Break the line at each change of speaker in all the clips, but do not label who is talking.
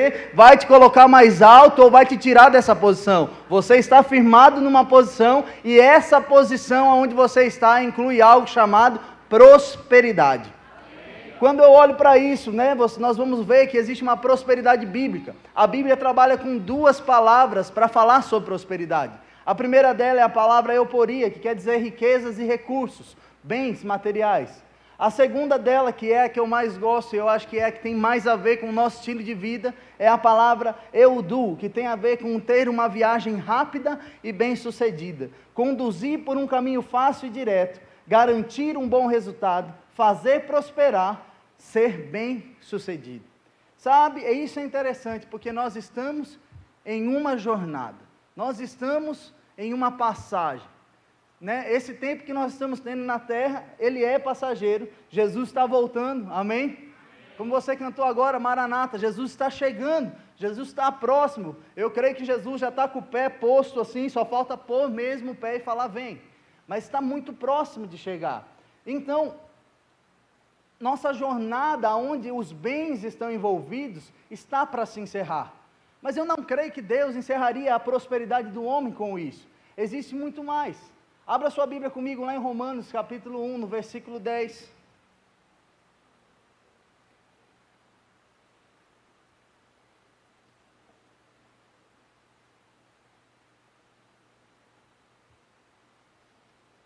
você, vai te colocar mais alto ou vai te tirar dessa posição. Você está firmado numa posição e essa posição onde você está inclui algo chamado prosperidade. Quando eu olho para isso, nós vamos ver que existe uma prosperidade bíblica. A Bíblia trabalha com duas palavras para falar sobre prosperidade. A primeira dela é a palavra euporia, que quer dizer riquezas e recursos, bens materiais. A segunda dela, que é a que eu mais gosto, e eu acho que é a que tem mais a ver com o nosso estilo de vida, é a palavra eudu, que tem a ver com ter uma viagem rápida e bem-sucedida, conduzir por um caminho fácil e direto, garantir um bom resultado, fazer prosperar, ser bem-sucedido. Sabe, isso é interessante, porque nós estamos em uma jornada, nós estamos em uma passagem. Esse tempo que nós estamos tendo na terra, ele é passageiro, Jesus está voltando, amém? Como você cantou agora, Maranata, Jesus está chegando, Jesus está próximo, eu creio que Jesus já está com o pé posto assim, só falta pôr mesmo o pé e falar vem, mas está muito próximo de chegar. Então, nossa jornada, onde os bens estão envolvidos, está para se encerrar, mas eu não creio que Deus encerraria a prosperidade do homem com isso, existe muito mais. Abra sua Bíblia comigo lá em Romanos, capítulo 1, no versículo 10.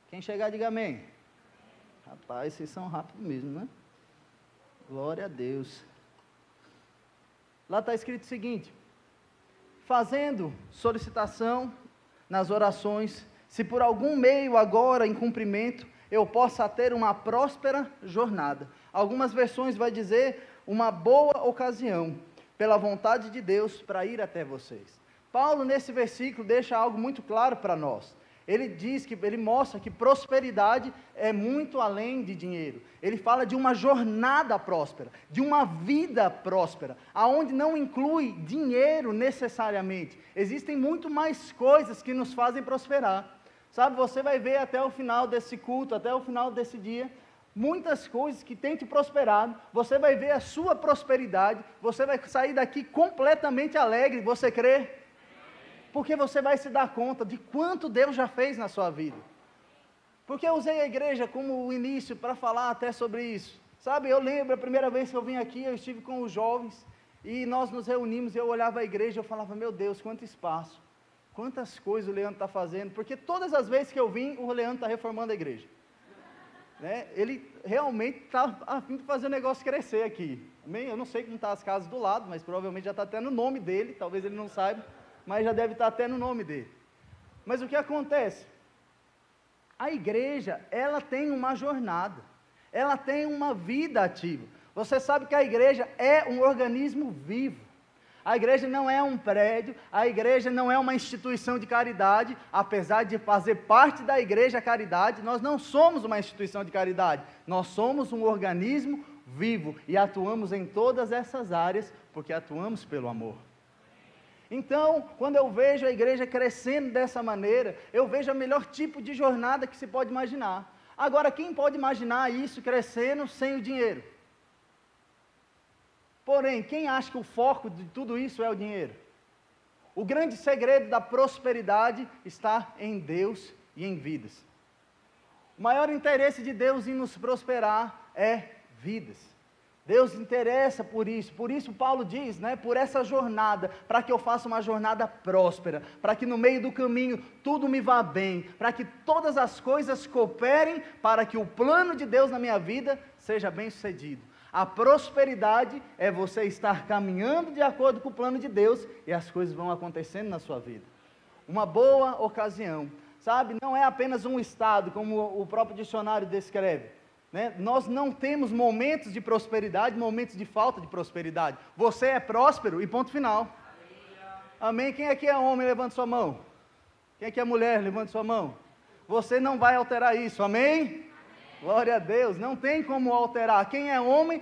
Quem chegar, diga amém. Rapaz, vocês são rápidos mesmo, né? Glória a Deus. Lá está escrito o seguinte: fazendo solicitação nas orações, se por algum meio agora em cumprimento, eu possa ter uma próspera jornada. Algumas versões vai dizer uma boa ocasião, pela vontade de Deus, para ir até vocês. Paulo, nesse versículo, deixa algo muito claro para nós. Ele mostra que prosperidade é muito além de dinheiro. Ele fala de uma jornada próspera, de uma vida próspera, aonde não inclui dinheiro necessariamente. Existem muito mais coisas que nos fazem prosperar. Sabe, você vai ver até o final desse culto, até o final desse dia, muitas coisas que têm te prosperado, você vai ver a sua prosperidade, você vai sair daqui completamente alegre, você crê? Porque você vai se dar conta de quanto Deus já fez na sua vida. Porque eu usei a igreja como o início para falar até sobre isso. Sabe, eu lembro a primeira vez que eu vim aqui, eu estive com os jovens, e nós nos reunimos, e eu olhava a igreja, eu falava, meu Deus, quanto espaço. Quantas coisas o Leandro está fazendo, porque todas as vezes que eu vim, o Leandro está reformando a igreja. Ele realmente está a fim de fazer o negócio crescer aqui. Eu não sei como estão as casas do lado, mas provavelmente já está até no nome dele, talvez ele não saiba, mas já deve estar até no nome dele. Mas o que acontece? A igreja, ela tem uma jornada, ela tem uma vida ativa. Você sabe que a igreja é um organismo vivo. A igreja não é um prédio, a igreja não é uma instituição de caridade, apesar de fazer parte da igreja caridade, nós não somos uma instituição de caridade, nós somos um organismo vivo e atuamos em todas essas áreas, porque atuamos pelo amor. Então, quando eu vejo a igreja crescendo dessa maneira, eu vejo o melhor tipo de jornada que se pode imaginar. Agora, quem pode imaginar isso crescendo sem o dinheiro? Porém, quem acha que o foco de tudo isso é o dinheiro? O grande segredo da prosperidade está em Deus e em vidas. O maior interesse de Deus em nos prosperar é vidas. Deus interessa por isso Paulo diz, por essa jornada, para que eu faça uma jornada próspera, para que no meio do caminho tudo me vá bem, para que todas as coisas cooperem, para que o plano de Deus na minha vida seja bem sucedido. A prosperidade é você estar caminhando de acordo com o plano de Deus e as coisas vão acontecendo na sua vida. Uma boa ocasião, sabe? Não é apenas um estado, como o próprio dicionário descreve. Nós não temos momentos de prosperidade, momentos de falta de prosperidade. Você é próspero e ponto final. Amém? Quem aqui é homem, levante sua mão. Quem aqui é mulher, levante sua mão. Você não vai alterar isso, amém? Glória a Deus, não tem como alterar. Quem é homem,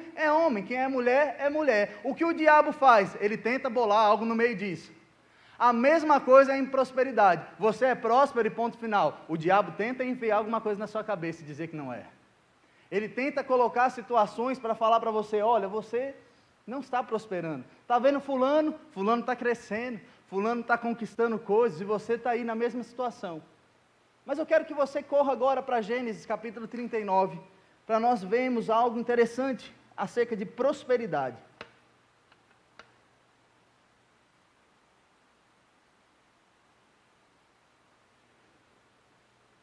quem é mulher, é mulher. O que o diabo faz? Ele tenta bolar algo no meio disso. A mesma coisa é em prosperidade. Você é próspero e ponto final. O diabo tenta enfiar alguma coisa na sua cabeça e dizer que não é. Ele tenta colocar situações para falar para você, olha, você não está prosperando. Está vendo fulano? Fulano está crescendo, fulano está conquistando coisas, e você está aí na mesma situação. Mas eu quero que você corra agora para Gênesis capítulo 39, para nós vermos algo interessante acerca de prosperidade.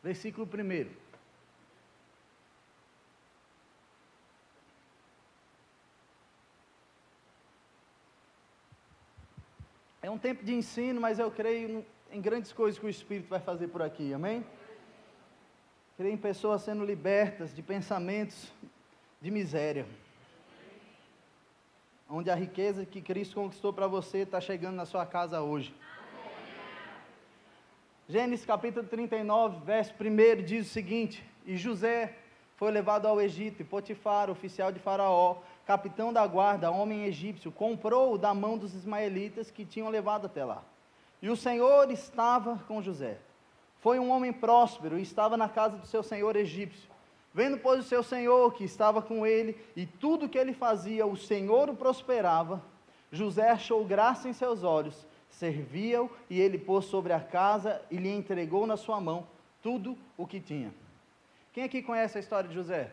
Versículo 1. É um tempo de ensino, mas eu creio em grandes coisas que o Espírito vai fazer por aqui, amém? Creio em pessoas sendo libertas de pensamentos de miséria. Onde a riqueza que Cristo conquistou para você está chegando na sua casa hoje. Gênesis capítulo 39, verso 1 diz o seguinte: E José foi levado ao Egito, e Potifar, oficial de Faraó, capitão da guarda, homem egípcio, comprou-o da mão dos ismaelitas que tinham levado até lá. E o Senhor estava com José. Foi um homem próspero e estava na casa do seu senhor egípcio. Vendo, pois, o seu senhor que estava com ele, e tudo que ele fazia, o Senhor o prosperava, José achou graça em seus olhos, servia-o, e ele pôs sobre a casa e lhe entregou na sua mão tudo o que tinha. Quem aqui conhece a história de José?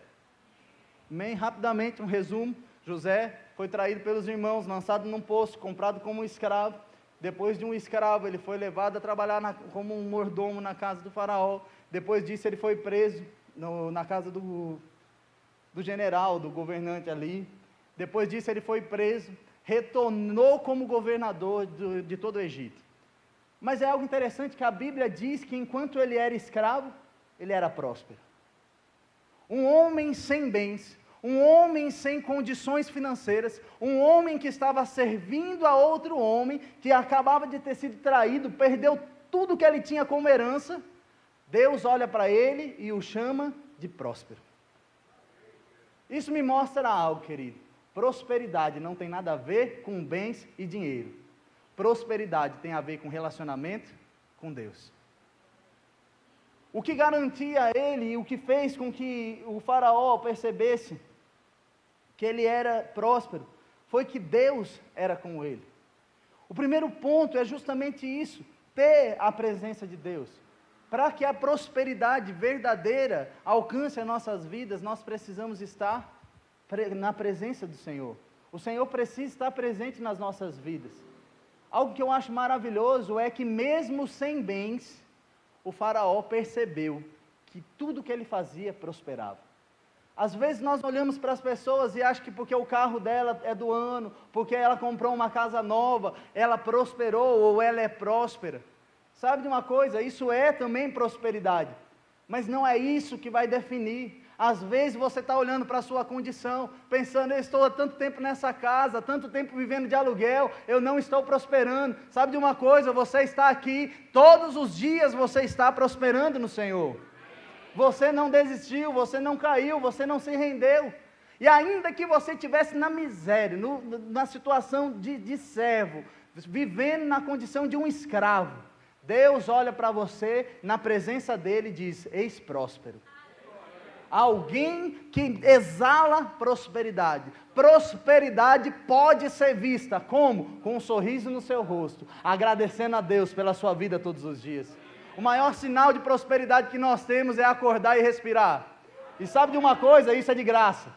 Bem rapidamente, um resumo: José foi traído pelos irmãos, lançado num poço, comprado como um escravo. Depois de um escravo, ele foi levado a trabalhar como um mordomo na casa do faraó. Depois disso, ele foi preso na casa do general, do governante ali. Depois disso, ele foi preso, retornou como governador de todo o Egito. Mas é algo interessante que a Bíblia diz que enquanto ele era escravo, ele era próspero. Um homem sem bens, um homem sem condições financeiras, um homem que estava servindo a outro homem, que acabava de ter sido traído, perdeu tudo que ele tinha como herança. Deus olha para ele e o chama de próspero. Isso me mostra algo, querido. Prosperidade não tem nada a ver com bens e dinheiro. Prosperidade tem a ver com relacionamento com Deus. O que garantia a ele e o que fez com que o faraó percebesse que ele era próspero, foi que Deus era com ele. O primeiro ponto é justamente isso, ter a presença de Deus. Para que a prosperidade verdadeira alcance as nossas vidas, nós precisamos estar na presença do Senhor. O Senhor precisa estar presente nas nossas vidas. Algo que eu acho maravilhoso é que mesmo sem bens, o faraó percebeu que tudo que ele fazia prosperava. Às vezes nós olhamos para as pessoas e achamos que porque o carro dela é do ano, porque ela comprou uma casa nova, ela prosperou ou ela é próspera. Sabe de uma coisa? Isso é também prosperidade, mas não é isso que vai definir. Às vezes você está olhando para a sua condição, pensando: eu estou há tanto tempo nessa casa, tanto tempo vivendo de aluguel, eu não estou prosperando. Sabe de uma coisa? Você está aqui, todos os dias você está prosperando no Senhor. Você não desistiu, você não caiu, você não se rendeu. E ainda que você estivesse na miséria, na situação de servo, vivendo na condição de um escravo, Deus olha para você, na presença dele, e diz: eis próspero. Alguém que exala prosperidade. Prosperidade pode ser vista como? Com um sorriso no seu rosto, agradecendo a Deus pela sua vida todos os dias. O maior sinal de prosperidade que nós temos é acordar e respirar. E sabe de uma coisa? Isso é de graça.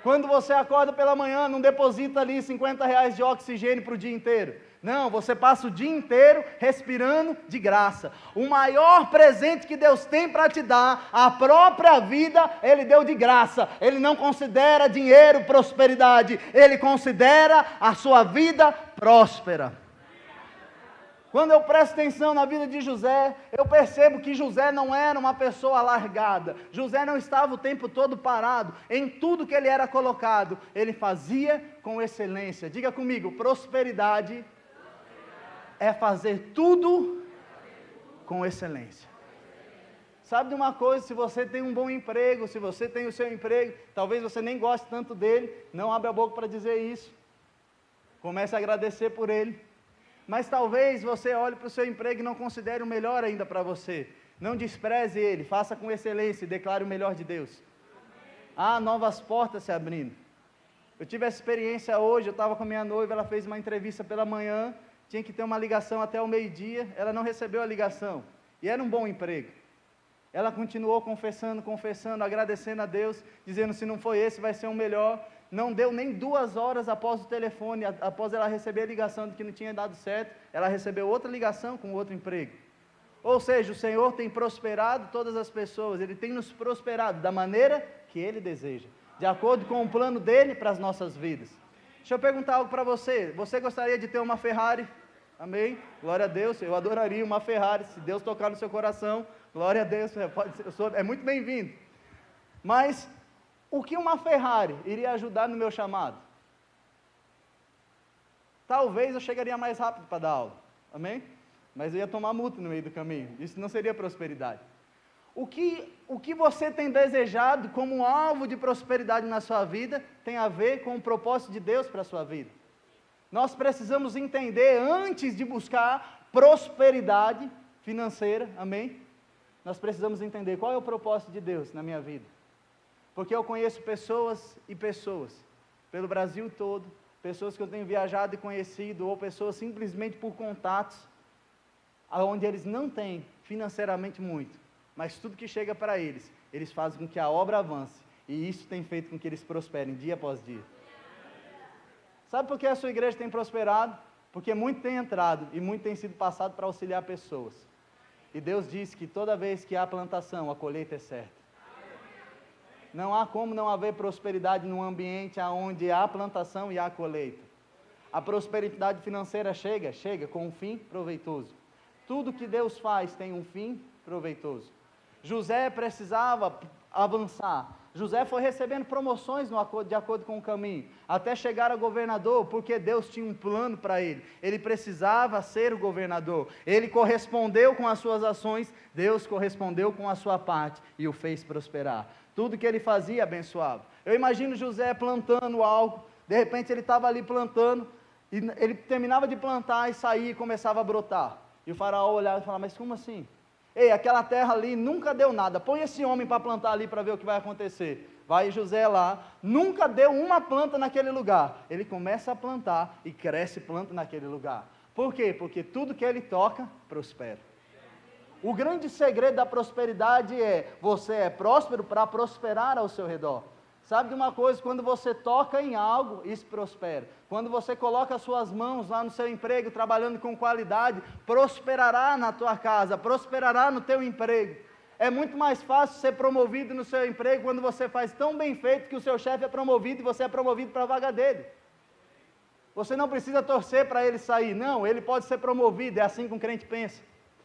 Quando você acorda pela manhã, não deposita ali R$50 de oxigênio para o dia inteiro. Não, você passa o dia inteiro respirando de graça. O maior presente que Deus tem para te dar, a própria vida, Ele deu de graça. Ele não considera dinheiro prosperidade, Ele considera a sua vida próspera. Quando eu presto atenção na vida de José, eu percebo que José não era uma pessoa largada. José não estava o tempo todo parado. Em tudo que ele era colocado, ele fazia com excelência. Diga comigo: prosperidade é fazer tudo com excelência. Sabe de uma coisa? Se você tem um bom emprego, se você tem o seu emprego, talvez você nem goste tanto dele, não abre a boca para dizer isso. Comece a agradecer por ele. Mas talvez você olhe para o seu emprego e não considere o melhor ainda para você. Não despreze ele, faça com excelência e declare o melhor de Deus. Há novas portas se abrindo. Eu tive essa experiência hoje, eu estava com a minha noiva, ela fez uma entrevista pela manhã, tinha que ter uma ligação até o meio-dia, ela não recebeu a ligação, e era um bom emprego. Ela continuou confessando, agradecendo a Deus, dizendo, se não foi esse, vai ser um melhor. Não deu nem 2 horas após o telefone, após ela receber a ligação de que não tinha dado certo, ela recebeu outra ligação com outro emprego. Ou seja, o Senhor tem prosperado todas as pessoas, Ele tem nos prosperado da maneira que Ele deseja, de acordo com o plano dEle para as nossas vidas. Deixa eu perguntar algo para você, você gostaria de ter uma Ferrari? Amém? Glória a Deus, eu adoraria uma Ferrari, se Deus tocar no seu coração, glória a Deus, é muito bem-vindo. Mas, o que uma Ferrari iria ajudar no meu chamado? Talvez eu chegaria mais rápido para dar aula, amém? Mas eu ia tomar multa no meio do caminho, isso não seria prosperidade. O que você tem desejado como um alvo de prosperidade na sua vida, tem a ver com o propósito de Deus para a sua vida. Nós precisamos entender, antes de buscar prosperidade financeira, amém? Nós precisamos entender qual é o propósito de Deus na minha vida. Porque eu conheço pessoas e pessoas, pelo Brasil todo, pessoas que eu tenho viajado e conhecido, ou pessoas simplesmente por contatos, onde eles não têm financeiramente muito, mas tudo que chega para eles, eles fazem com que a obra avance, e isso tem feito com que eles prosperem dia após dia. Sabe por que a sua igreja tem prosperado? Porque muito tem entrado e muito tem sido passado para auxiliar pessoas. E Deus diz que toda vez que há plantação, a colheita é certa. Não há como não haver prosperidade num ambiente onde há plantação e há colheita. A prosperidade financeira chega com um fim proveitoso. Tudo que Deus faz tem um fim proveitoso. José precisava avançar. José foi recebendo promoções de acordo com o caminho, até chegar a governador, porque Deus tinha um plano para ele. Ele precisava ser o governador. Ele correspondeu com as suas ações, Deus correspondeu com a sua parte e o fez prosperar. Tudo que ele fazia abençoava. Eu imagino José plantando algo, de repente ele estava ali plantando, e ele terminava de plantar e saía e começava a brotar. E o faraó olhava e falava, mas como assim? Ei, aquela terra ali nunca deu nada, põe esse homem para plantar ali para ver o que vai acontecer. Vai José lá, nunca deu uma planta naquele lugar. Ele começa a plantar e cresce planta naquele lugar. Por quê? Porque tudo que ele toca, prospera. O grande segredo da prosperidade é, você é próspero para prosperar ao seu redor. Sabe de uma coisa, quando você toca em algo, isso prospera. Quando você coloca as suas mãos lá no seu emprego, trabalhando com qualidade, prosperará na tua casa, prosperará no teu emprego. É muito mais fácil ser promovido no seu emprego quando você faz tão bem feito que o seu chefe é promovido e você é promovido para a vaga dele. Você não precisa torcer para ele sair, não, ele pode ser promovido, é assim que um crente pensa.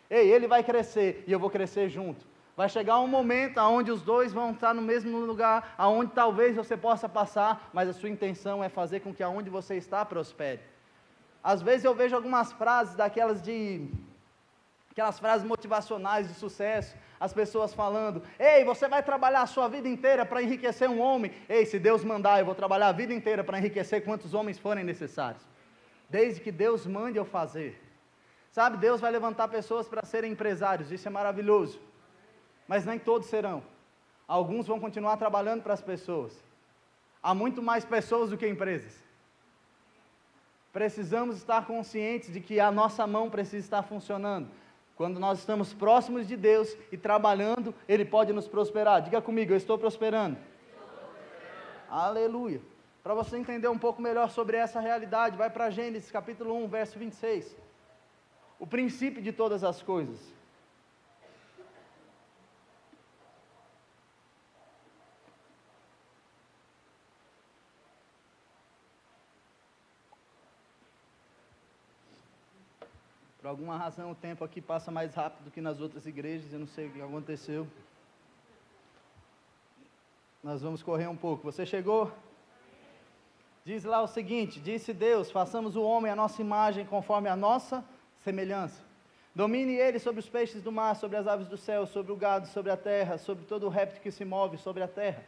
Ei, ele vai crescer e eu vou crescer junto. Vai chegar um momento onde os dois vão estar no mesmo lugar, onde talvez você possa passar, mas a sua intenção é fazer com que aonde você está prospere. Às vezes eu vejo algumas frases aquelas frases motivacionais de sucesso, as pessoas falando, ei, você vai trabalhar a sua vida inteira para enriquecer um homem. Ei, se Deus mandar, eu vou trabalhar a vida inteira para enriquecer quantos homens forem necessários. Desde que Deus mande eu fazer. Sabe, Deus vai levantar pessoas para serem empresários, isso é maravilhoso. Mas nem todos serão. Alguns vão continuar trabalhando para as pessoas. Há muito mais pessoas do que empresas. Precisamos estar conscientes de que a nossa mão precisa estar funcionando. Quando nós estamos próximos de Deus e trabalhando, Ele pode nos prosperar. Diga comigo, eu estou prosperando. Aleluia. Para você entender um pouco melhor sobre essa realidade, vai para Gênesis capítulo 1, verso 26. O princípio de todas as coisas. Por alguma razão o tempo aqui passa mais rápido do que nas outras igrejas, eu não sei o que aconteceu. Nós vamos correr um pouco. Você chegou? Diz lá o seguinte, disse Deus, façamos o homem à nossa imagem, conforme a nossa semelhança. Domine ele sobre os peixes do mar, sobre as aves do céu, sobre o gado, sobre a terra, sobre todo o réptil que se move sobre a terra.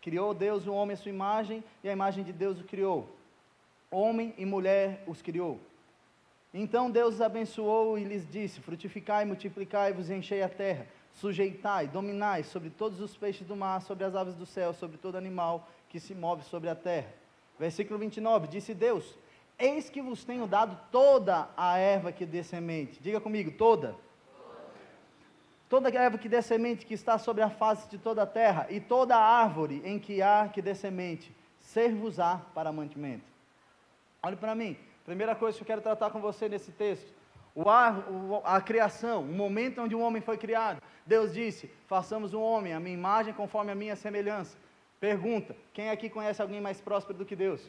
Criou Deus o homem à sua imagem, e a imagem de Deus o criou. Homem e mulher os criou. Então Deus os abençoou e lhes disse, frutificai, multiplicai-vos e enchei a terra, sujeitai, dominai sobre todos os peixes do mar, sobre as aves do céu, sobre todo animal que se move sobre a terra. Versículo 29, disse Deus: eis que vos tenho dado toda a erva que dê semente. Diga comigo, toda. Toda a erva que dê semente que está sobre a face de toda a terra, e toda a árvore em que há que dê semente, ser-vos-á para mantimento. Olhe para mim, primeira coisa que eu quero tratar com você nesse texto, a criação, o momento onde o homem foi criado. Deus disse: façamos um homem, a minha imagem conforme a minha semelhança. Pergunta: quem aqui conhece alguém mais próspero do que Deus?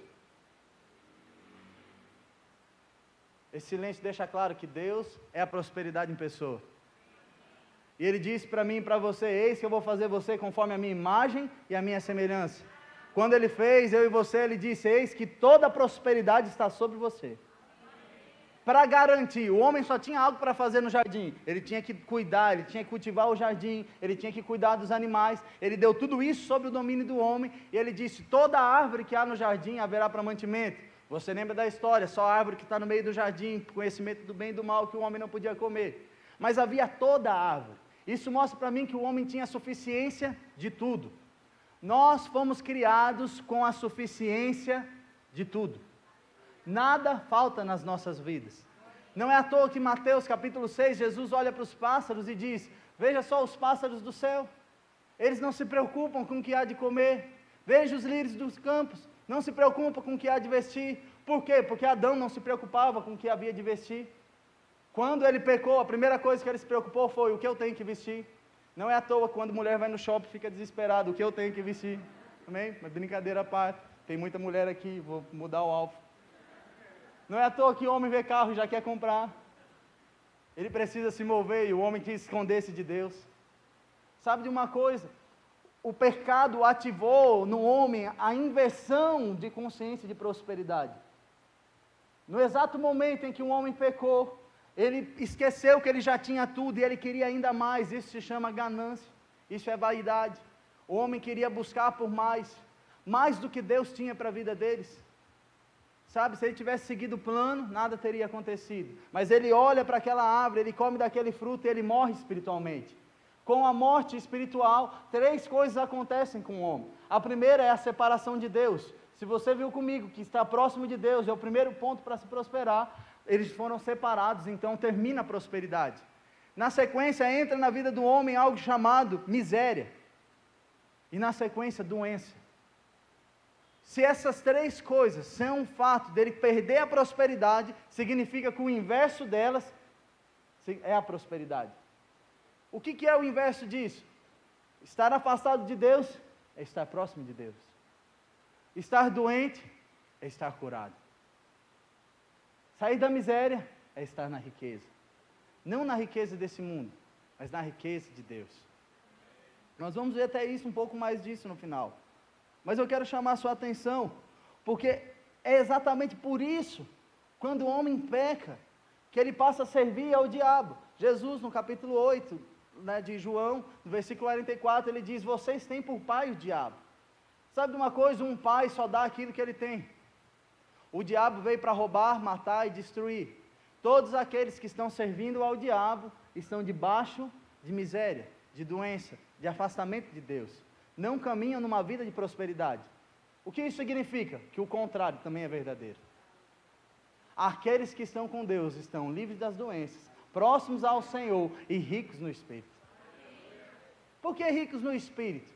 Esse silêncio deixa claro que Deus é a prosperidade em pessoa. E Ele disse para mim e para você: eis que eu vou fazer você conforme a minha imagem e a minha semelhança. Quando Ele fez eu e você, Ele disse: eis que toda a prosperidade está sobre você. Para garantir, o homem só tinha algo para fazer no jardim. Ele tinha que cuidar, ele tinha que cultivar o jardim, ele tinha que cuidar dos animais. Ele deu tudo isso sob o domínio do homem. E Ele disse: toda árvore que há no jardim haverá para mantimento. Você lembra da história? Só a árvore que está no meio do jardim, conhecimento do bem e do mal, que o homem não podia comer. Mas havia toda a árvore. Isso mostra para mim que o homem tinha suficiência de tudo. Nós fomos criados com a suficiência de tudo. Nada falta nas nossas vidas. Não é à toa que em Mateus capítulo 6, Jesus olha para os pássaros e diz: veja só os pássaros do céu, eles não se preocupam com o que há de comer. Veja os lírios dos campos, não se preocupam com o que há de vestir. Por quê? Porque Adão não se preocupava com o que havia de vestir. Quando ele pecou, a primeira coisa que ele se preocupou foi: o que eu tenho que vestir? Não é à toa quando mulher vai no shopping fica desesperada: o que eu tenho que vestir? Amém? Mas brincadeira à parte, tem muita mulher aqui, vou mudar o alvo. Não é à toa que o homem vê carro e já quer comprar. Ele precisa se mover e o homem quis esconder-se de Deus. Sabe de uma coisa? O pecado ativou no homem a inversão de consciência de prosperidade. No exato momento em que o homem pecou, ele esqueceu que ele já tinha tudo e ele queria ainda mais. Isso se chama ganância, isso é vaidade. O homem queria buscar por mais do que Deus tinha para a vida deles. Sabe, se ele tivesse seguido o plano, nada teria acontecido. Mas ele olha para aquela árvore, ele come daquele fruto e ele morre espiritualmente. Com a morte espiritual, 3 coisas acontecem com o homem. A primeira é a separação de Deus. Se você viu comigo que está próximo de Deus, é o primeiro ponto para se prosperar. Eles foram separados, então termina a prosperidade. Na sequência, entra na vida do homem algo chamado miséria. E na sequência, doença. Se essas 3 coisas são um fato dele perder a prosperidade, significa que o inverso delas é a prosperidade. O que é o inverso disso? Estar afastado de Deus é estar próximo de Deus. Estar doente é estar curado. Sair da miséria é estar na riqueza. Não na riqueza desse mundo, mas na riqueza de Deus. Nós vamos ver até isso, um pouco mais disso no final. Mas eu quero chamar a sua atenção, porque é exatamente por isso, quando o homem peca, que ele passa a servir ao diabo. Jesus, no capítulo 8, de João, no versículo 44, ele diz: vocês têm por pai o diabo. Sabe de uma coisa? Um pai só dá aquilo que ele tem. O diabo veio para roubar, matar e destruir. Todos aqueles que estão servindo ao diabo estão debaixo de miséria, de doença, de afastamento de Deus. Não caminham numa vida de prosperidade. O que isso significa? Que o contrário também é verdadeiro. Aqueles que estão com Deus estão livres das doenças, próximos ao Senhor e ricos no Espírito. Por que ricos no Espírito?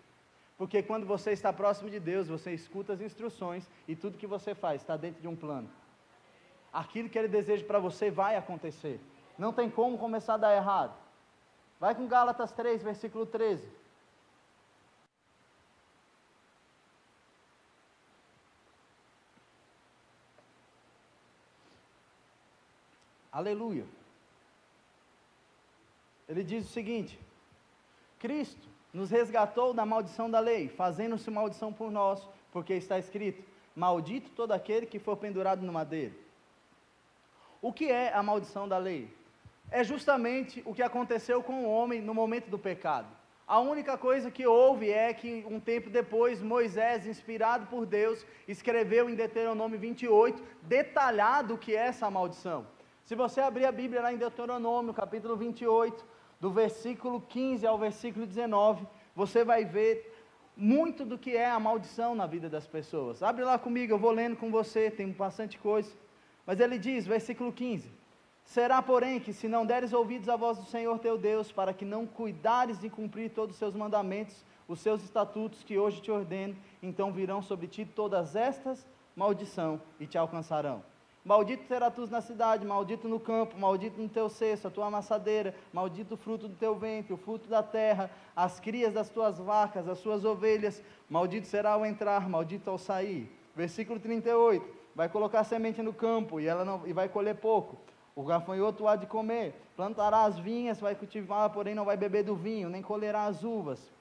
Porque quando você está próximo de Deus, você escuta as instruções e tudo que você faz está dentro de um plano. Aquilo que Ele deseja para você vai acontecer. Não tem como começar a dar errado. Vai com Gálatas 3, versículo 13. Aleluia. Ele diz o seguinte: Cristo nos resgatou da maldição da lei, fazendo-se maldição por nós, porque está escrito: maldito todo aquele que for pendurado no madeiro. O que é a maldição da lei? É justamente o que aconteceu com o homem no momento do pecado. A única coisa que houve é que um tempo depois, Moisés, inspirado por Deus, escreveu em Deuteronômio 28, detalhado o que é essa maldição. Se você abrir a Bíblia lá em Deuteronômio, capítulo 28, do versículo 15 ao versículo 19, você vai ver muito do que é a maldição na vida das pessoas. Abre lá comigo, eu vou lendo com você, tem bastante coisa. Mas ele diz, versículo 15: será, porém, que se não deres ouvidos à voz do Senhor teu Deus, para que não cuidares de cumprir todos os seus mandamentos, os seus estatutos que hoje te ordeno, então virão sobre ti todas estas maldição e te alcançarão. Maldito serás tu na cidade, maldito no campo, maldito no teu cesto, a tua amassadeira, maldito o fruto do teu ventre, o fruto da terra, as crias das tuas vacas, as suas ovelhas, maldito será ao entrar, maldito ao sair. Versículo 38, vai colocar semente no campo e vai colher pouco, o gafanhoto há de comer, plantará as vinhas, vai cultivar, porém não vai beber do vinho, nem colherá as uvas.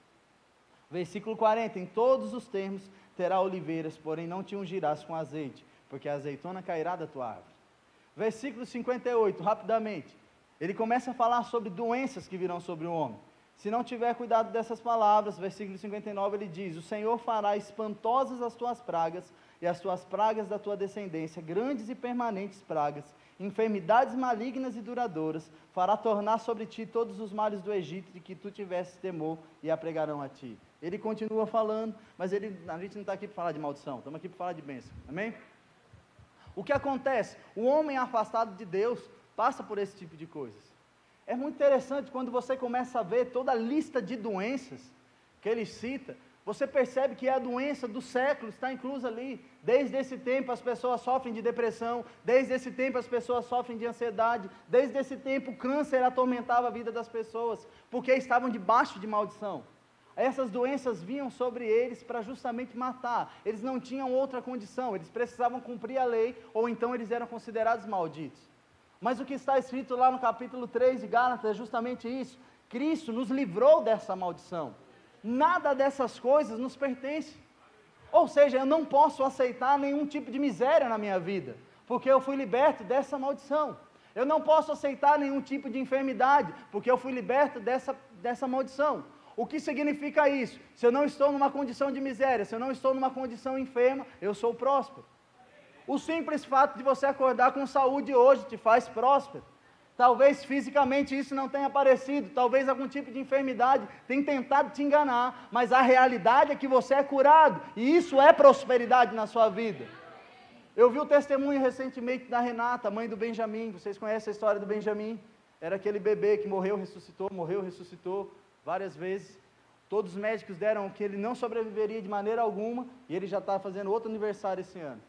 Versículo 40, em todos os termos terá oliveiras, porém não te ungirás com azeite, porque a azeitona cairá da tua árvore. Versículo 58, rapidamente, ele começa a falar sobre doenças que virão sobre o homem. Se não tiver cuidado dessas palavras, versículo 59, ele diz, o Senhor fará espantosas as tuas pragas, e as tuas pragas da tua descendência, grandes e permanentes pragas, enfermidades malignas e duradouras, fará tornar sobre ti todos os males do Egito, de que tu tivesses temor, e a pregarão a ti. Ele continua falando, mas a gente não está aqui para falar de maldição, estamos aqui para falar de bênção, amém? O que acontece? O homem afastado de Deus passa por esse tipo de coisas. É muito interessante quando você começa a ver toda a lista de doenças que ele cita, você percebe que a doença do século está inclusa ali. Desde esse tempo as pessoas sofrem de depressão, desde esse tempo as pessoas sofrem de ansiedade, desde esse tempo o câncer atormentava a vida das pessoas, porque estavam debaixo de maldição. Essas doenças vinham sobre eles para justamente matar, eles não tinham outra condição, eles precisavam cumprir a lei, ou então eles eram considerados malditos. Mas o que está escrito lá no capítulo 3 de Gálatas é justamente isso, Cristo nos livrou dessa maldição, nada dessas coisas nos pertence, ou seja, eu não posso aceitar nenhum tipo de miséria na minha vida, porque eu fui liberto dessa maldição, eu não posso aceitar nenhum tipo de enfermidade, porque eu fui liberto dessa maldição. O que significa isso? Se eu não estou numa condição de miséria, se eu não estou numa condição enferma, eu sou próspero. O simples fato de você acordar com saúde hoje te faz próspero. Talvez fisicamente isso não tenha aparecido, talvez algum tipo de enfermidade tenha tentado te enganar, mas a realidade é que você é curado, e isso é prosperidade na sua vida. Eu vi o testemunho recentemente da Renata, mãe do Benjamin, vocês conhecem a história do Benjamin? Era aquele bebê que morreu, ressuscitou, várias vezes, todos os médicos deram que ele não sobreviveria de maneira alguma, e ele já está fazendo outro aniversário esse ano.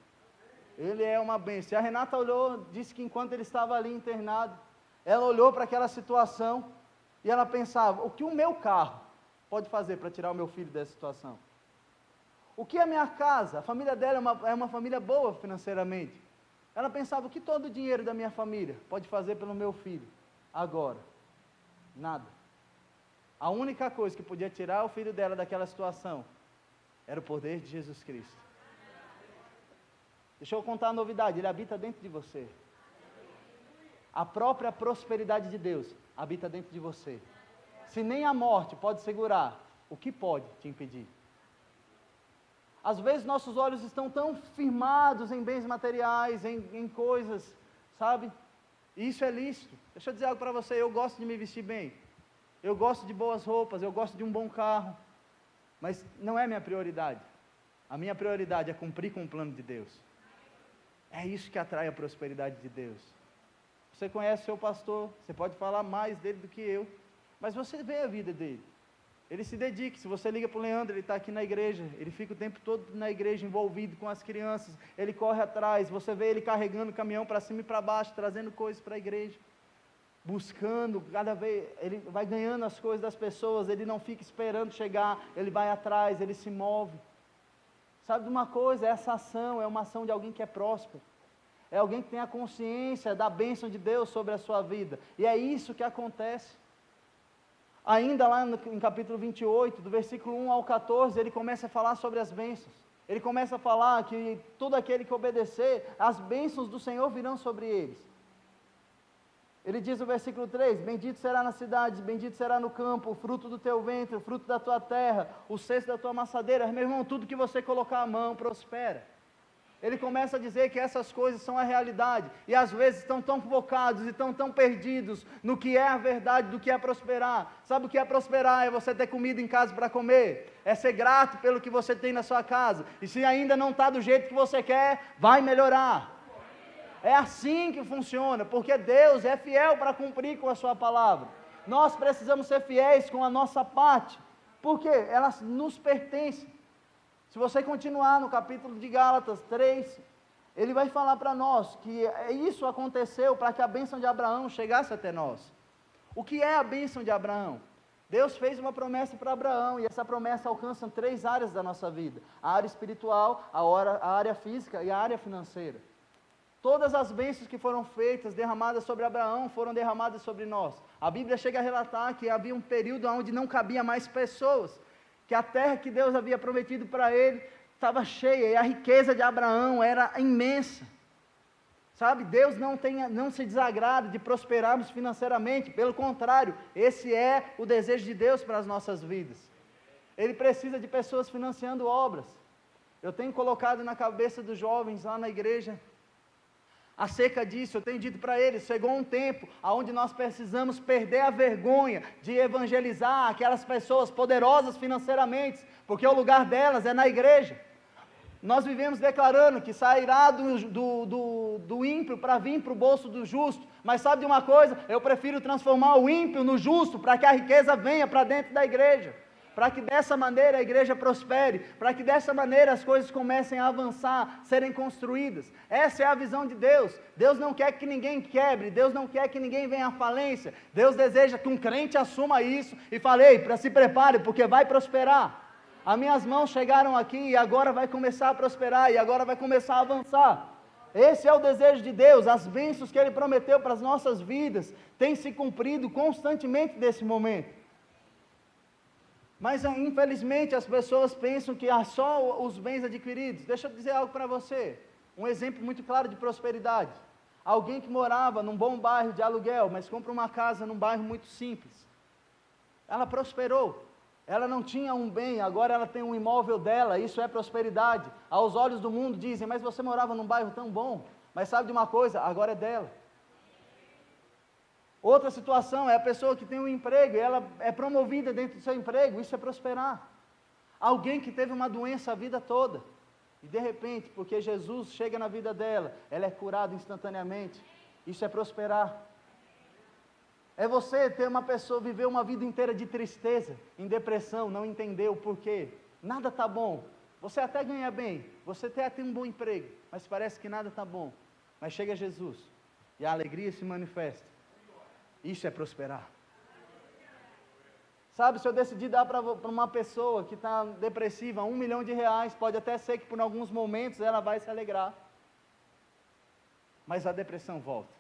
Ele é uma bênção. E a Renata olhou, disse que enquanto ele estava ali internado, ela olhou para aquela situação, e ela pensava, o que o meu carro pode fazer para tirar o meu filho dessa situação? O que a minha casa, a família dela é uma família boa financeiramente, ela pensava, o que todo o dinheiro da minha família pode fazer pelo meu filho? Agora, nada. A única coisa que podia tirar o filho dela daquela situação era o poder de Jesus Cristo. Deixa eu contar a novidade, ele habita dentro de você. A própria prosperidade de Deus habita dentro de você. Se nem a morte pode segurar, o que pode te impedir? Às vezes nossos olhos estão tão firmados em bens materiais, em coisas, sabe? E isso é lícito. Deixa eu dizer algo para você, eu gosto de me vestir bem. Eu gosto de boas roupas, eu gosto de um bom carro, mas não é minha prioridade. A minha prioridade é cumprir com o plano de Deus. É isso que atrai a prosperidade de Deus. Você conhece o seu pastor, você pode falar mais dele do que eu, mas você vê a vida dele. Ele se dedica, se você liga para o Leandro, ele está aqui na igreja, ele fica o tempo todo na igreja envolvido com as crianças, ele corre atrás, você vê ele carregando o caminhão para cima e para baixo, trazendo coisas para a igreja. Buscando, cada vez, ele vai ganhando as coisas das pessoas, ele não fica esperando chegar, ele vai atrás, ele se move. Sabe de uma coisa, essa ação é uma ação de alguém que é próspero, é alguém que tem a consciência da bênção de Deus sobre a sua vida, e é isso que acontece. Ainda lá em capítulo 28, do versículo 1 ao 14, ele começa a falar sobre as bênçãos, ele começa a falar que todo aquele que obedecer, as bênçãos do Senhor virão sobre eles. Ele diz no versículo 3, bendito será na cidade, bendito será no campo, o fruto do teu ventre, o fruto da tua terra, o cesto da tua amassadeira. Meu irmão, tudo que você colocar a mão prospera. ele começa a dizer que essas coisas são a realidade, e às vezes estão tão focados e estão tão perdidos no que é a verdade, do que é prosperar. Sabe o que é prosperar? É você ter comida em casa para comer, é ser grato pelo que você tem na sua casa, e se ainda não está do jeito que você quer, vai melhorar. É assim que funciona, porque Deus é fiel para cumprir com a sua palavra. Nós precisamos ser fiéis com a nossa parte, porque ela nos pertence. Se você continuar no capítulo de Gálatas 3, ele vai falar para nós que isso aconteceu para que a bênção de Abraão chegasse até nós. O que é a bênção de Abraão? Deus fez uma promessa para Abraão, e essa promessa alcança 3 áreas da nossa vida: a área espiritual, a área física e a área financeira. Todas as bênçãos que foram feitas, derramadas sobre Abraão, foram derramadas sobre nós. A Bíblia chega a relatar que havia um período onde não cabia mais pessoas, que a terra que Deus havia prometido para ele estava cheia, e a riqueza de Abraão era imensa. Sabe, Deus não se desagrada de prosperarmos financeiramente, pelo contrário, esse é o desejo de Deus para as nossas vidas. Ele precisa de pessoas financiando obras. Eu tenho colocado na cabeça dos jovens lá na igreja, acerca disso, eu tenho dito para eles, chegou um tempo onde nós precisamos perder a vergonha de evangelizar aquelas pessoas poderosas financeiramente, porque o lugar delas é na igreja. Nós vivemos declarando que sairá do ímpio para vir para o bolso do justo, mas sabe de uma coisa? Eu prefiro transformar o ímpio no justo, para que a riqueza venha para dentro da igreja, para que dessa maneira a igreja prospere, para que dessa maneira as coisas comecem a avançar, serem construídas. Essa é a visão de Deus. Deus não quer que ninguém quebre, Deus não quer que ninguém venha à falência. Deus deseja que um crente assuma isso e fale: ei, se prepare, porque vai prosperar. As minhas mãos chegaram aqui e agora vai começar a prosperar, e agora vai começar a avançar. Esse é o desejo de Deus. As bênçãos que Ele prometeu para as nossas vidas têm se cumprido constantemente nesse momento. Mas infelizmente as pessoas pensam que há só os bens adquiridos. Deixa eu dizer algo para você, um exemplo muito claro de prosperidade. Alguém que morava num bom bairro de aluguel, mas compra uma casa num bairro muito simples. Ela prosperou, ela não tinha um bem, agora ela tem um imóvel dela, isso é prosperidade. Aos olhos do mundo dizem: mas você morava num bairro tão bom, mas sabe de uma coisa? Agora é dela. Outra situação é a pessoa que tem um emprego, e ela é promovida dentro do seu emprego, isso é prosperar. Alguém que teve uma doença a vida toda, e de repente, porque Jesus chega na vida dela, ela é curada instantaneamente, isso é prosperar. É você ter uma pessoa, viver uma vida inteira de tristeza, em depressão, não entender o porquê, nada está bom, você até ganha bem, você até tem um bom emprego, mas parece que nada está bom, mas chega Jesus, e a alegria se manifesta. Isso é prosperar. Sabe, se eu decidir dar para uma pessoa que está depressiva R$1 milhão, pode até ser que por alguns momentos ela vai se alegrar, mas a depressão volta,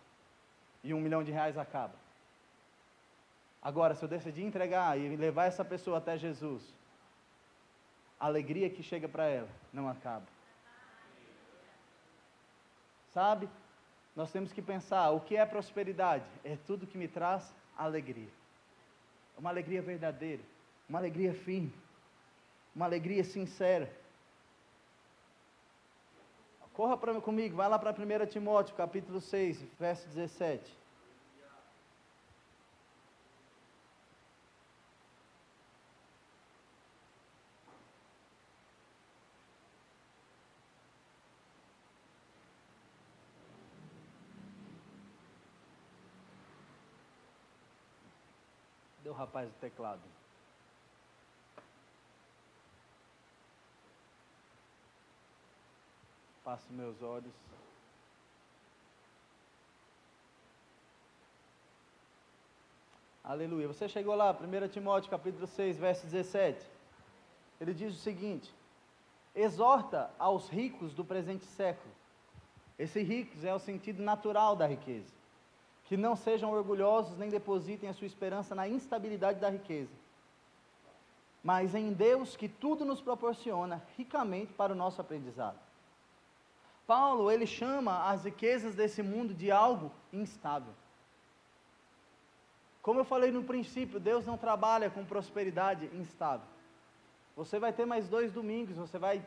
e R$1 milhão acaba. Agora, se eu decidir entregar e levar essa pessoa até Jesus, a alegria que chega para ela não acaba. Sabe? Nós temos que pensar, o que é prosperidade? É tudo que me traz alegria. Uma alegria verdadeira, uma alegria firme, uma alegria sincera. Corra comigo, vai lá para 1 Timóteo, capítulo 6, verso 17. O rapaz do teclado. Passo meus olhos. Aleluia. Você chegou lá, 1 Timóteo capítulo 6, verso 17. Ele diz o seguinte: exorta aos ricos do presente século. Esse ricos é o sentido natural da riqueza. Que não sejam orgulhosos, nem depositem a sua esperança na instabilidade da riqueza, mas em Deus, que tudo nos proporciona ricamente para o nosso aprendizado. Paulo, ele chama as riquezas desse mundo de algo instável. Como eu falei no princípio, Deus não trabalha com prosperidade instável. Você vai ter mais 2 domingos, você vai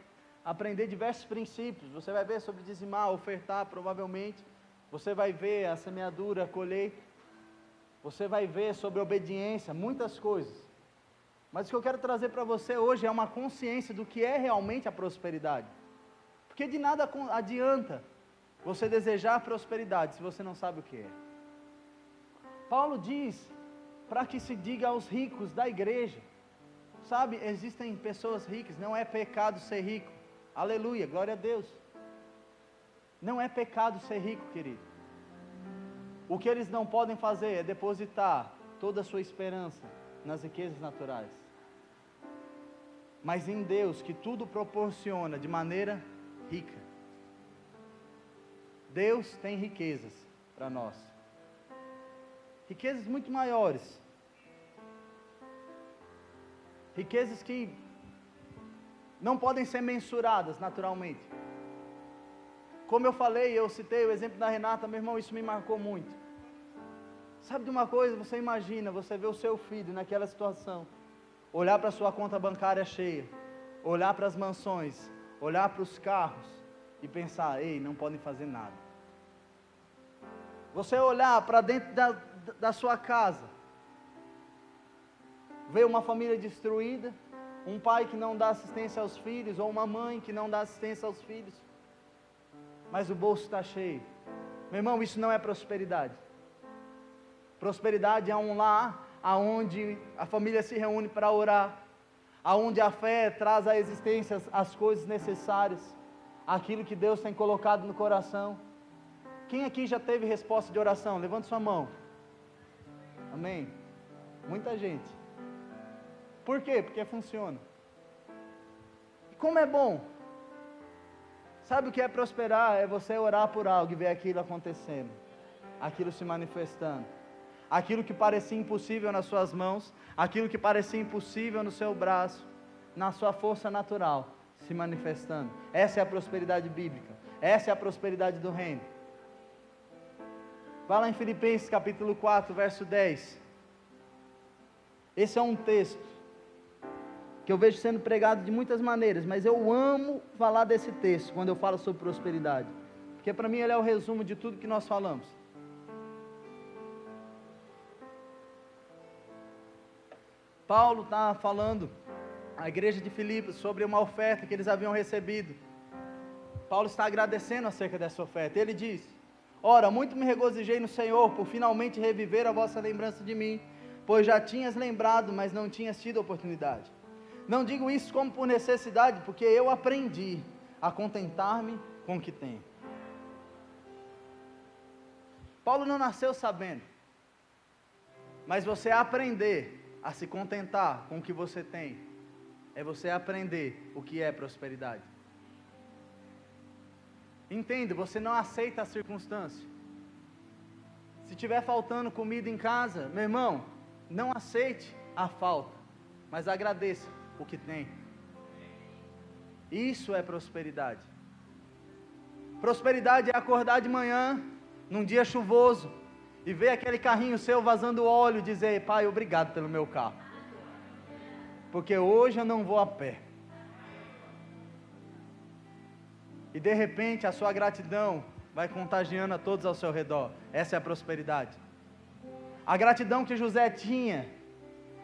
aprender diversos princípios. Você vai ver sobre dizimar, ofertar, provavelmente. Você vai ver a semeadura, a colheita. Você vai ver sobre obediência, muitas coisas. Mas o que eu quero trazer para você hoje é uma consciência do que é realmente a prosperidade. Porque de nada adianta você desejar prosperidade se você não sabe o que é. Paulo diz para que se diga aos ricos da igreja. Sabe, existem pessoas ricas, não é pecado ser rico. Aleluia, glória a Deus. Não é pecado ser rico, querido. O que eles não podem fazer é depositar toda a sua esperança nas riquezas naturais. Mas em Deus, que tudo proporciona de maneira rica. Deus tem riquezas para nós. Riquezas muito maiores. Riquezas que não podem ser mensuradas naturalmente. Como eu falei, eu citei o exemplo da Renata, meu irmão, isso me marcou muito. Sabe de uma coisa, você imagina, você vê o seu filho naquela situação, olhar para a sua conta bancária cheia, olhar para as mansões, olhar para os carros e pensar, ei, não podem fazer nada. Você olhar para dentro da sua casa, ver uma família destruída, um pai que não dá assistência aos filhos, ou uma mãe que não dá assistência aos filhos, mas o bolso está cheio. Meu irmão, isso não é prosperidade. Prosperidade é um lar aonde a família se reúne para orar, aonde a fé traz à existência as coisas necessárias, aquilo que Deus tem colocado no coração. Quem aqui já teve resposta de oração? Levante sua mão. Amém? Muita gente. Por quê? Porque funciona. E como é bom. Sabe o que é prosperar? É você orar por algo e ver aquilo acontecendo, aquilo se manifestando, aquilo que parecia impossível nas suas mãos, aquilo que parecia impossível no seu braço, na sua força natural, se manifestando. Essa é a prosperidade bíblica, essa é a prosperidade do reino. Vá lá em Filipenses capítulo 4, verso 10. Esse é um texto que eu vejo sendo pregado de muitas maneiras, mas eu amo falar desse texto quando eu falo sobre prosperidade, porque para mim ele é o resumo de tudo que nós falamos. Paulo está falando à igreja de Filipos sobre uma oferta que eles haviam recebido. Paulo está agradecendo acerca dessa oferta. Ele diz: ora, muito me regozijei no Senhor por finalmente reviver a vossa lembrança de mim, pois já tinhas lembrado, mas não tinhas tido oportunidade. Não digo isso como por necessidade, porque eu aprendi a contentar-me com o que tenho. Paulo não nasceu sabendo, mas você aprender a se contentar com o que você tem, é você aprender o que é prosperidade. Entenda, você não aceita a circunstância. Se tiver faltando comida em casa, meu irmão, não aceite a falta, mas agradeça o que tem. Isso é prosperidade. Prosperidade é acordar de manhã, num dia chuvoso, e ver aquele carrinho seu vazando óleo, e dizer: pai, obrigado pelo meu carro, porque hoje eu não vou a pé. E de repente a sua gratidão vai contagiando a todos ao seu redor. Essa é a prosperidade. A gratidão que José tinha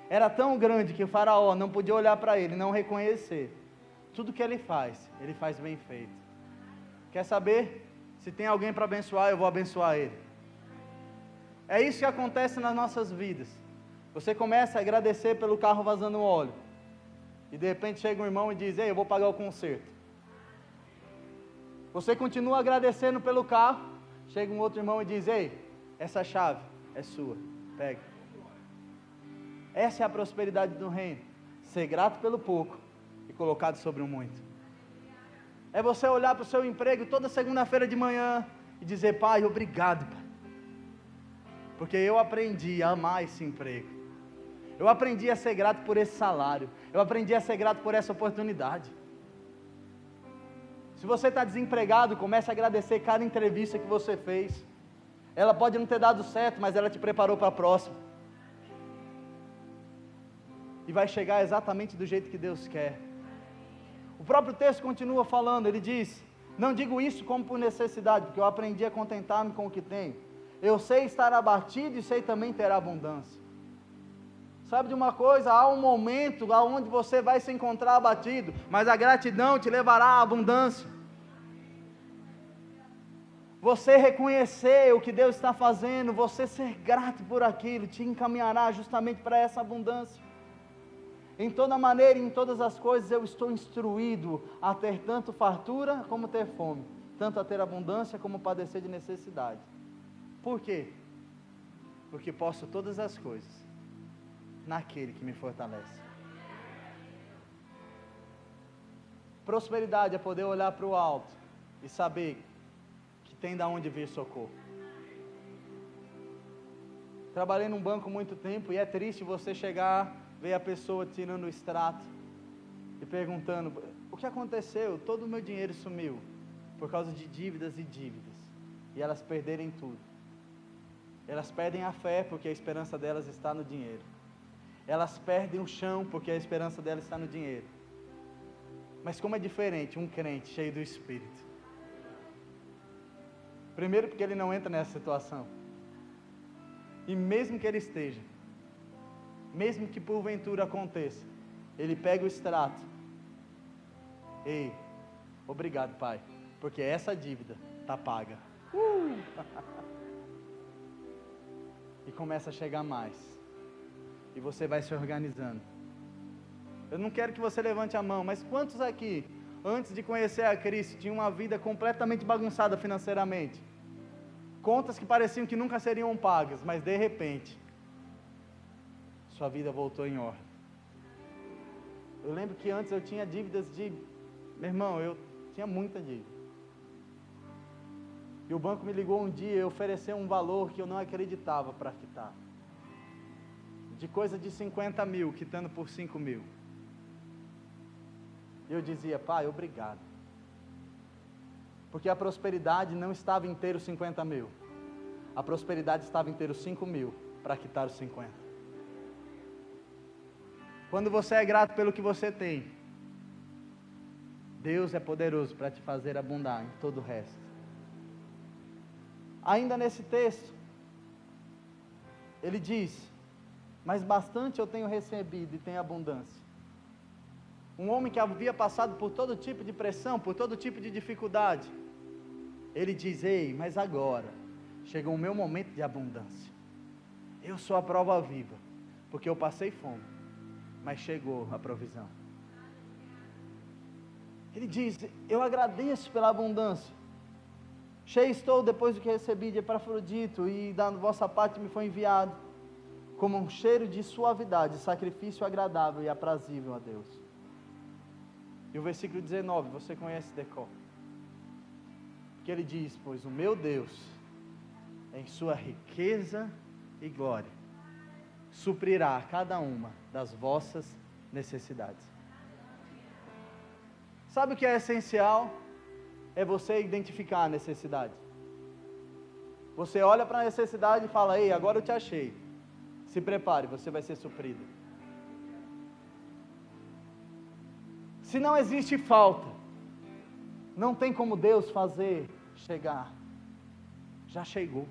era tão grande que o faraó não podia olhar para ele e não reconhecer. Tudo que ele faz bem feito. Quer saber? Se tem alguém para abençoar, eu vou abençoar ele. É isso que acontece nas nossas vidas. Você começa a agradecer pelo carro vazando óleo, e de repente chega um irmão e diz: ei, eu vou pagar o conserto. Você continua agradecendo pelo carro, chega um outro irmão e diz: ei, essa chave é sua, pega. Essa é a prosperidade do reino, ser grato pelo pouco e colocado sobre o muito. É você olhar para o seu emprego toda segunda-feira de manhã e dizer: pai, obrigado, pai, porque eu aprendi a amar esse emprego, eu aprendi a ser grato por esse salário, eu aprendi a ser grato por essa oportunidade. Se você está desempregado, comece a agradecer cada entrevista que você fez. Ela pode não ter dado certo, mas ela te preparou para a próxima. E vai chegar exatamente do jeito que Deus quer. O próprio texto continua falando, ele diz: não digo isso como por necessidade, porque eu aprendi a contentar-me com o que tenho. Eu sei estar abatido e sei também ter abundância. Sabe de uma coisa? Há um momento onde você vai se encontrar abatido, mas a gratidão te levará à abundância. Você reconhecer o que Deus está fazendo, você ser grato por aquilo, te encaminhará justamente para essa abundância. Em toda maneira e em todas as coisas eu estou instruído a ter tanto fartura como ter fome, tanto a ter abundância como padecer de necessidade. Por quê? Porque posso todas as coisas naquele que me fortalece. Prosperidade é poder olhar para o alto e saber que tem de onde vir socorro. Trabalhei num banco muito tempo e é triste você chegar, ver a pessoa tirando o extrato e perguntando: o que aconteceu? Todo o meu dinheiro sumiu por causa de dívidas e dívidas, e elas perderem tudo. Elas perdem a fé porque a esperança delas está no dinheiro. Elas perdem o chão porque a esperança delas está no dinheiro. Mas como é diferente um crente cheio do Espírito? Primeiro porque ele não entra nessa situação. E mesmo que ele esteja, mesmo que porventura aconteça, ele pega o extrato. Ei, obrigado, Pai, porque essa dívida está paga. E começa a chegar mais. E você vai se organizando. Eu não quero que você levante a mão, mas quantos aqui, antes de conhecer a Cristo, tinham uma vida completamente bagunçada financeiramente? Contas que pareciam que nunca seriam pagas, mas de repente, sua vida voltou em ordem. Eu lembro que antes eu tinha dívidas de... Meu irmão, eu tinha muita dívida. E o banco me ligou um dia e ofereceu um valor que eu não acreditava para quitar. De coisa de 50 mil, quitando por 5 mil. E eu dizia: Pai, obrigado. Porque a prosperidade não estava em ter os 50 mil. A prosperidade estava em ter os 5 mil para quitar os 50. Quando você é grato pelo que você tem, Deus é poderoso para te fazer abundar em todo o resto. Ainda nesse texto, ele diz: mas bastante eu tenho recebido e tenho abundância. Um homem que havia passado por todo tipo de pressão, por todo tipo de dificuldade, ele diz: ei, mas agora chegou o meu momento de abundância. Eu sou a prova viva, porque eu passei fome, mas chegou a provisão. Ele diz: eu agradeço pela abundância. Cheio estou depois do que recebi de Epafrodito, e da vossa parte me foi enviado, como um cheiro de suavidade, sacrifício agradável e aprazível a Deus. E o versículo 19, você conhece de cor. Que ele diz: pois o meu Deus, em sua riqueza e glória, suprirá cada uma das vossas necessidades. Sabe o que é essencial? É você identificar a necessidade. Você olha para a necessidade e fala: ei, agora eu te achei. Se prepare, você vai ser suprido. Se não existe falta, não tem como Deus fazer chegar. Já chegou.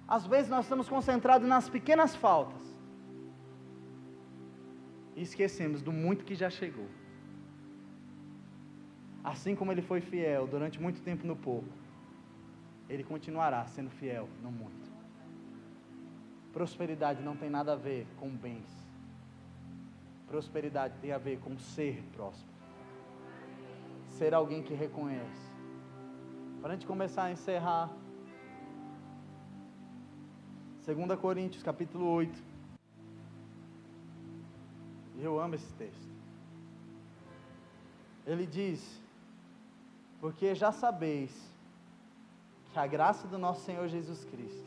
Às vezes nós estamos concentrados nas pequenas faltas e esquecemos do muito que já chegou. Assim como ele foi fiel durante muito tempo no pouco, ele continuará sendo fiel no muito. Prosperidade não tem nada a ver com bens. Prosperidade tem a ver com ser próspero. Ser alguém que reconhece. Para a gente começar a encerrar, 2 Coríntios capítulo 8. Eu amo esse texto. Ele diz: porque já sabeis que a graça do nosso Senhor Jesus Cristo,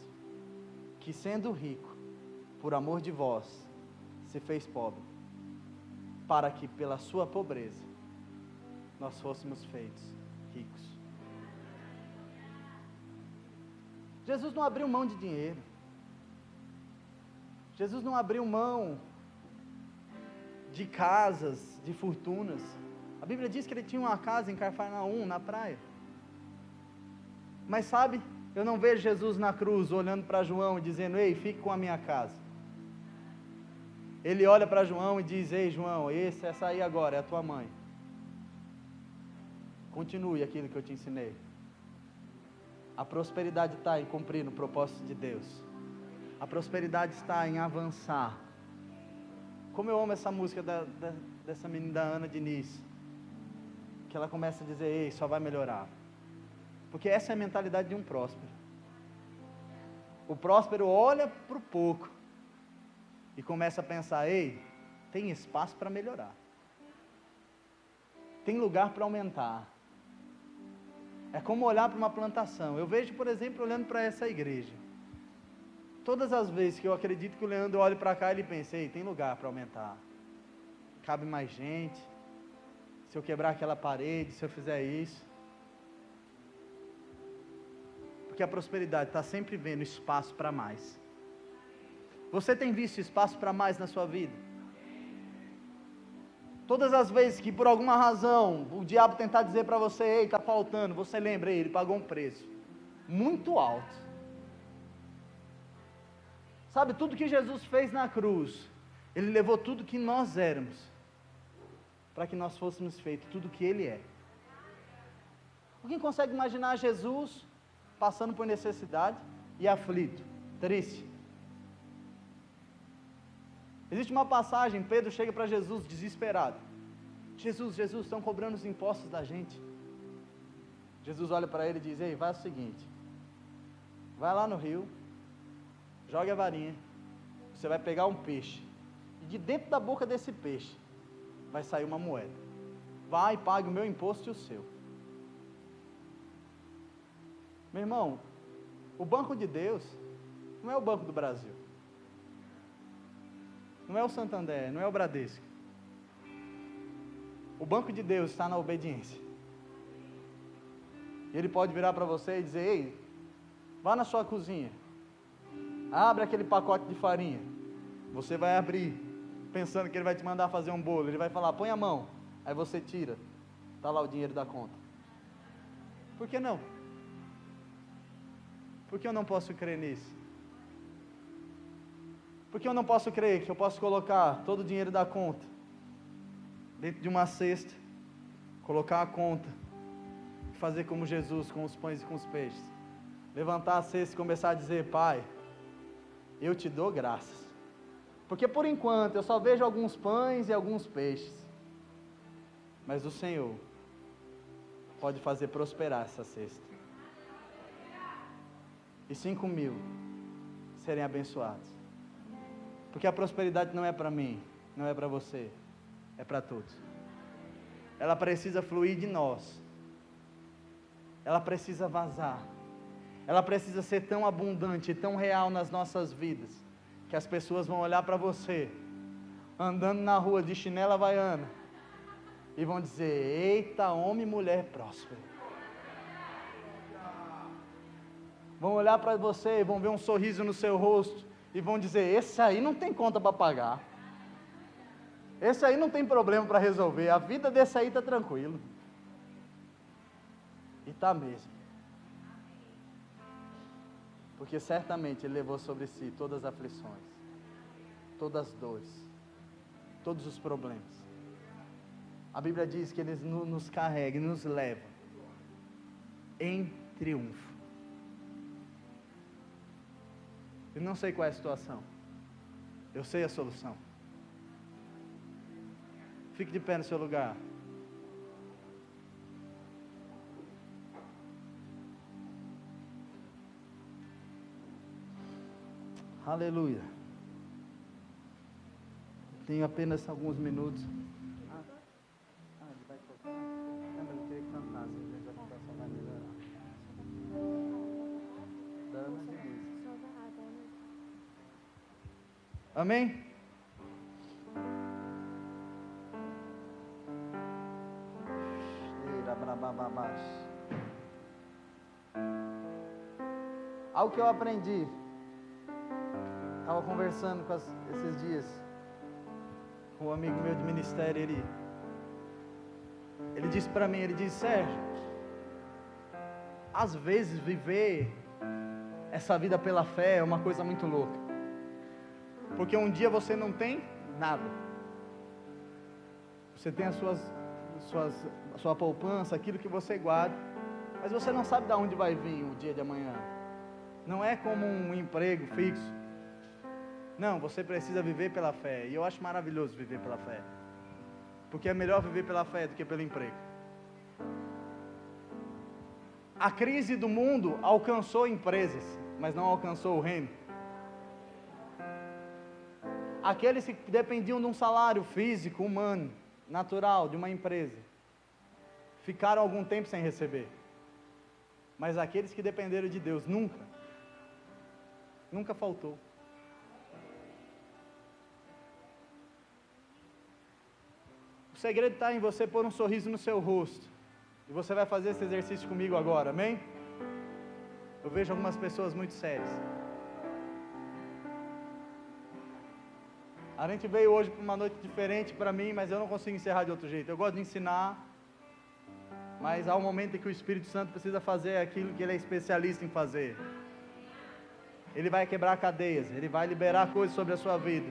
que sendo rico, por amor de vós, se fez pobre, para que pela sua pobreza, nós fôssemos feitos ricos. Jesus não abriu mão de dinheiro. Jesus não abriu mão de casas, de fortunas. A Bíblia diz que ele tinha uma casa em Cafarnaum, na praia. Mas sabe, eu não vejo Jesus na cruz olhando para João e dizendo: ei, fique com a minha casa. Ele olha para João e diz: ei, João, essa aí agora é a tua mãe. Continue aquilo que eu te ensinei. A prosperidade está em cumprir o propósito de Deus. A prosperidade está em avançar. Como eu amo essa música dessa menina da Ana Diniz, que ela começa a dizer: ei, só vai melhorar. Porque essa é a mentalidade de um próspero. O próspero olha para o pouco e começa a pensar: ei, tem espaço para melhorar, tem lugar para aumentar. É como olhar para uma plantação. Eu vejo, por exemplo, olhando para essa igreja, todas as vezes que eu acredito que o Leandro olha para cá, ele pensa: ei, tem lugar para aumentar, cabe mais gente, se eu quebrar aquela parede, se eu fizer isso. Porque a prosperidade está sempre vendo espaço para mais. Você tem visto espaço para mais na sua vida? Todas as vezes que por alguma razão o diabo tentar dizer para você: ei, está faltando, você lembra: ele pagou um preço muito alto. Sabe, tudo que Jesus fez na cruz, ele levou tudo que nós éramos, para que nós fôssemos feitos tudo que ele é. Alguém consegue imaginar Jesus passando por necessidade e aflito, triste? Existe uma passagem, Pedro chega para Jesus desesperado: Jesus, estão cobrando os impostos da gente. Jesus olha para ele e diz: ei, faz o seguinte, vai lá no rio, joga a varinha, você vai pegar um peixe, e de dentro da boca desse peixe vai sair uma moeda. Vai e pague o meu imposto e o seu. Meu irmão, o banco de Deus não é o Banco do Brasil, não é o Santander, não é o Bradesco. O banco de Deus está na obediência. Ele pode virar para você e dizer: ei, vá na sua cozinha, abre aquele pacote de farinha. Você vai abrir, pensando que ele vai te mandar fazer um bolo. Ele vai falar: põe a mão. Aí você tira, está lá o dinheiro da conta. Por que não? Por que eu não posso crer nisso? Por que eu não posso crer que eu posso colocar todo o dinheiro da conta dentro de uma cesta, colocar a conta, e fazer como Jesus com os pães e com os peixes? Levantar a cesta e começar a dizer: pai, eu te dou graças, porque por enquanto eu só vejo alguns pães e alguns peixes, mas o Senhor pode fazer prosperar essa cesta, e 5.000 serem abençoados. Porque a prosperidade não é para mim, não é para você, é para todos. Ela precisa fluir de nós, ela precisa vazar, ela precisa ser tão abundante, tão real nas nossas vidas, que as pessoas vão olhar para você, andando na rua de chinela havaiana, e vão dizer: eita, homem e mulher próspero. Vão olhar para você e vão ver um sorriso no seu rosto, e vão dizer: esse aí não tem conta para pagar, esse aí não tem problema para resolver, a vida desse aí está tranquilo. E está mesmo, porque certamente ele levou sobre si todas as aflições, todas as dores, todos os problemas. A Bíblia diz que ele nos carrega e nos leva em triunfo. Eu não sei qual é a situação, eu sei a solução. Fique de pé no seu lugar. Aleluia. Tenho apenas alguns minutos. Ele vai tocar? Não, mas eu queria que cantasse, a situação vai melhorar. Dana de Deus. Amém? Algo que eu aprendi, estava conversando esses dias com um amigo meu de ministério, ele Ele disse para mim, ele disse, Sérgio, às vezes viver essa vida pela fé é uma coisa muito louca. Porque um dia você não tem nada. Você tem a sua poupança, aquilo que você guarda, mas você não sabe de onde vai vir o dia de amanhã. Não é como um emprego fixo. Não, você precisa viver pela fé. E eu acho maravilhoso viver pela fé. Porque é melhor viver pela fé do que pelo emprego. A crise do mundo alcançou empresas, mas não alcançou o reino. Aqueles que dependiam de um salário físico, humano, natural, de uma empresa, ficaram algum tempo sem receber. Mas aqueles que dependeram de Deus, nunca faltou. O segredo está em você pôr um sorriso no seu rosto. E você vai fazer esse exercício comigo agora, amém? Eu vejo algumas pessoas muito sérias. A gente veio hoje para uma noite diferente para mim, mas eu não consigo encerrar de outro jeito. Eu gosto de ensinar, mas há um momento em que o Espírito Santo precisa fazer aquilo que Ele é especialista em fazer. Ele vai quebrar cadeias, Ele vai liberar coisas sobre a sua vida.